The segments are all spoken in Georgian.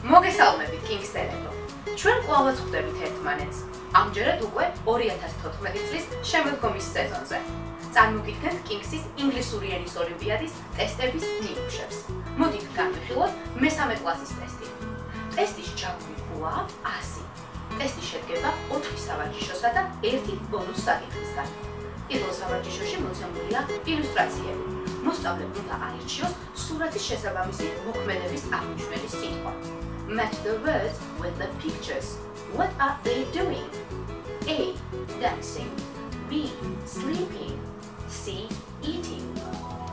მოგესალმებით კინგსელებო. ჩვენ კვლავაც ხვდებით ერთმანეთს. ამჯერად უკვე 2014 წლის შემოდგომის სეზონზე. წარმოგიდგენთ კინგსის ინგლისური ენის ოლიმპიადის ტესტების ნიმუშებს. მოდით განვიხილოთ მესამე კლასის ტესტი. ტესტის ჩაგვრით კვლავ 100. ტესტი შედგება 4 სავარჯიშოსა და 1 ბონუს საკითხისგან. პირველ სავარჯიშოში მოცემულია ილუსტრაციები. მოსწავლემ უნდა აირჩიოს სურათის შესაბამისი მოქმედების აღნიშნული სიტყვა. Match the words with the pictures. What are they doing? A. Dancing. B. Sleeping. C. Eating.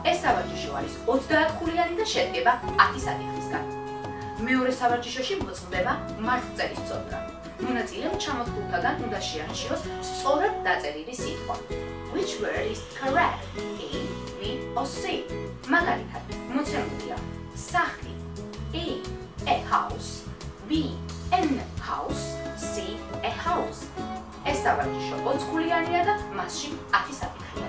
ეს სავარჯიშო არის 30 ხულიანი და შედგება 10 საკითხისგან. მეორე სავარჯიშოში მოწმდება მართლწელის წოდნა. მონაწილემ ჩამოთვლულთაგან უნდა შეარჩიოს სწორად დაწერილი სიტყვა. Which word is correct? A, B or C? მაგალითად, მოცემულია სახლი, A house, B an house, C a house. ეს სავარჯიშო 20 ხულიანია და მასში 10 საკითხია.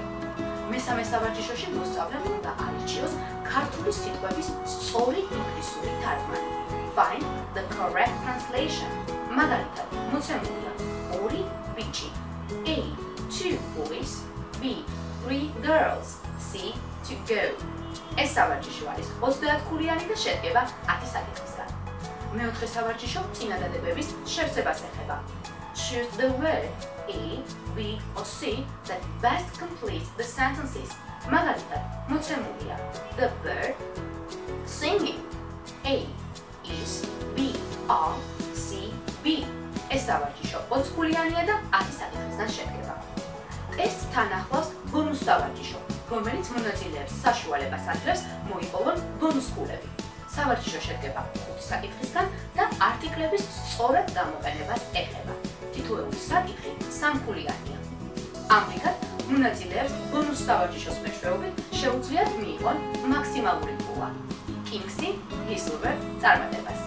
მესამე სავარჯიშოში მოსწავლემ უნდა აირჩიოს ქართული სიტყვების სწორი ინგლისური თარგმანი. Find the correct translation. მაგალითად, მოცემულია 2 ბიჭი, A 2 boys, B 3 girls, C to go. ეს სავარჯიშო არის 30 ხულიანი და შედგება 10 საკითხისგან. მეოთხე სავარჯიშო წინადადებების შევსებას ეხება. Choose the word A, B or C that best completes the sentences. მაგალითად, მოცემულია the bird singing. A is, B are, C B. ეს სავარჯიშო 20 ხულიანია და 10 საკითხისგან შედგება. ტესტთან ახლავს ბონუს სავარჯიშო, რომელიც მონაწილეებს საშუალებას აძლევს მოიპოვონ ბონუს ხულები. სავარჯიშო შედგება 5 საკითხისგან და არტიკლების სწორად გამოყენებას ეხება. თითოეული საკითხი 3 ხულიანია. ამრიგად, მონაწილეებს ბონუს სავარჯიშოს მეშვეობით შეუძლიათ მიიღონ მაქსიმალური ხულა. კინგსი გისურვებთ წარმატებას.